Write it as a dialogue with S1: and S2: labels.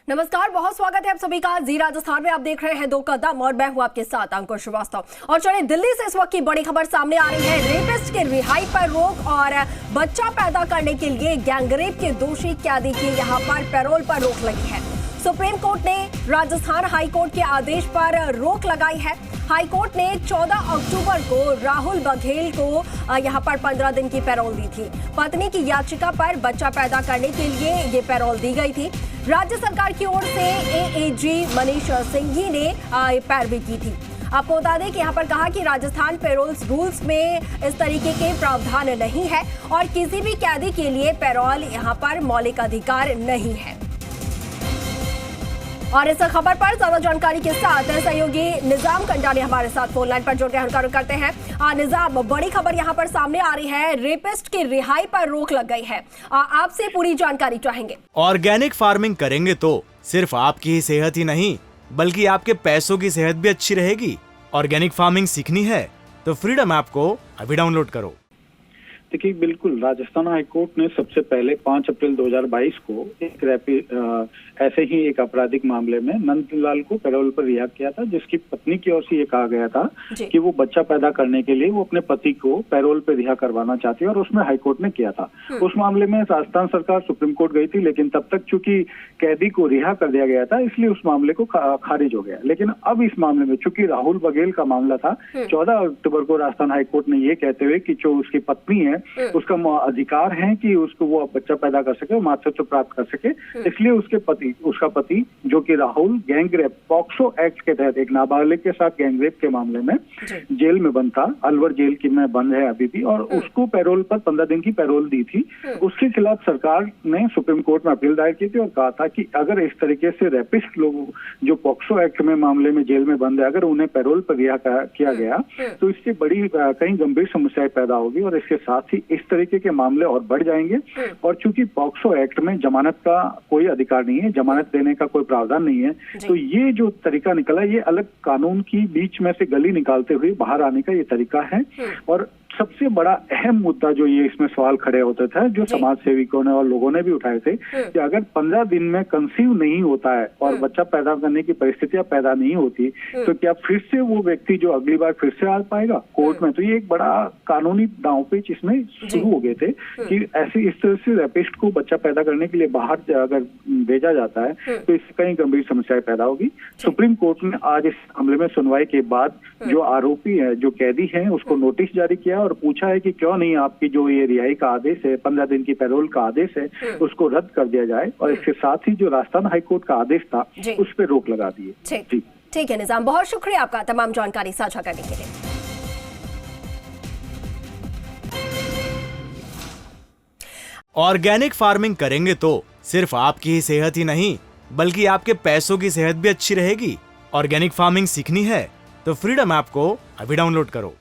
S1: नमस्कार, बहुत स्वागत है आप सभी का जी राजस्थान में। आप देख रहे हैं दो कदम और मैं हूं आपके साथ अंकुर श्रीवास्तव। और चलिए दिल्ली से इस वक्त की बड़ी खबर सामने आ रही है। रेपिस्ट के रिहाई पर रोक और बच्चा पैदा करने के लिए गैंगरेप के दोषी कैदी की यहां पर पैरोल पर रोक लगी है। सुप्रीम कोर्ट ने राजस्थान हाई कोर्ट के आदेश पर रोक लगाई है। हाई कोर्ट ने 14 अक्टूबर को राहुल बघेल को यहां पर 15 दिन की पैरोल दी थी। पत्नी की याचिका पर बच्चा पैदा करने के लिए ये पैरोल दी गई थी। राज्य सरकार की ओर से एएजी मनीष सिंघी ने पैरवी की थी। आपको बता दें कि यहां पर कहा कि राजस्थान पैरोल रूल्स में इस तरीके के प्रावधान नहीं है और किसी भी कैदी के लिए पैरोल यहां पर मौलिक अधिकार नहीं है। और इस खबर पर ज्यादा जानकारी के साथ सहयोगी निजाम कंडानी हमारे साथ फोन लाइन पर जुड़कर हंकार करते हैं। निजाम, बड़ी खबर यहां पर सामने आ रही है, रेपिस्ट की रिहाई पर रोक लग गई है। आपसे पूरी जानकारी चाहेंगे।
S2: ऑर्गेनिक फार्मिंग करेंगे तो सिर्फ आपकी ही सेहत ही नहीं बल्कि आपके पैसों की सेहत भी अच्छी रहेगी। ऑर्गेनिक फार्मिंग सीखनी है तो फ्रीडम ऐप को अभी डाउनलोड करो।
S3: देखिए, बिल्कुल राजस्थान हाई कोर्ट ने सबसे पहले 5 अप्रैल 2022 को ऐसे ही एक आपराधिक मामले में नंदलाल को पैरोल पर रिहा किया था, जिसकी पत्नी की ओर से ये कहा गया था कि वो बच्चा पैदा करने के लिए वो अपने पति को पैरोल पर रिहा करवाना चाहती है और उसमें हाई कोर्ट ने किया था। उस मामले में राजस्थान सरकार सुप्रीम कोर्ट गई थी, लेकिन तब तक चूंकि कैदी को रिहा कर दिया गया था इसलिए उस मामले को खारिज हो गया। लेकिन अब इस मामले में चूंकि राहुल बघेल का मामला था, 14 अक्टूबर को राजस्थान हाई कोर्ट ने ये कहते हुए कि जो उसकी पत्नी है उसका अधिकार है कि उसको वो बच्चा पैदा कर सके, मातृत्व प्राप्त कर सके, इसलिए उसका पति जो कि राहुल गैंगरेप पॉक्सो एक्ट के तहत एक नाबालिग के साथ गैंगरेप के मामले में जेल में बंद था, अलवर जेल की में बंद है अभी भी, और उसको पैरोल पर 15 दिन की पैरोल दी थी। उसके खिलाफ सरकार ने सुप्रीम कोर्ट में अपील दायर की थी और कहा था कि अगर इस तरीके से रेपिस्ट लोग जो पॉक्सो एक्ट में मामले में जेल में बंद है, अगर उन्हें पैरोल पर रिहा किया गया तो इससे बड़ी कई गंभीर समस्याएं पैदा होगी और इसके साथ ही इस तरीके के मामले और बढ़ जाएंगे। और चूंकि पॉक्सो एक्ट में जमानत का कोई अधिकार नहीं है, जमानत देने का कोई प्रावधान नहीं है, तो ये जो तरीका निकला ये अलग कानून की बीच में से गली निकालते हुए बाहर आने का ये तरीका है। और सबसे बड़ा अहम मुद्दा जो ये इसमें सवाल खड़े होते थे, जो समाज सेविकों ने और लोगों ने भी उठाए थे कि अगर 15 दिन में कंसीव नहीं होता है और बच्चा पैदा करने की परिस्थितियां पैदा नहीं होती तो क्या फिर से वो व्यक्ति जो अगली बार फिर से आ पाएगा कोर्ट में? तो ये एक बड़ा कानूनी दांवपेच इसमें शुरू हो गए थे कि ऐसी इस तरह से रेपिस्ट को बच्चा पैदा करने के लिए बाहर अगर भेजा जाता है तो इससे कई गंभीर समस्याएं पैदा होगी। सुप्रीम कोर्ट ने आज इस मामले में सुनवाई के बाद जो आरोपी है, जो कैदी है, उसको नोटिस जारी किया और पूछा है कि क्यों नहीं आपकी जो ये रिहाई का आदेश है, 15 दिन की पैरोल का आदेश है, उसको रद्द कर दिया जाए। और इसके साथ ही जो राजस्थान हाई कोर्ट का आदेश था उस पर रोक लगा दिए।
S1: ठीक है निजाम, बहुत शुक्रिया आपका तमाम जानकारी साझा करने के लिए।
S2: ऑर्गेनिक फार्मिंग करेंगे तो सिर्फ आपकी ही सेहत ही नहीं बल्कि आपके पैसों की सेहत भी अच्छी रहेगी। ऑर्गेनिक फार्मिंग सीखनी है तो फ्रीडम ऐप को अभी डाउनलोड करो।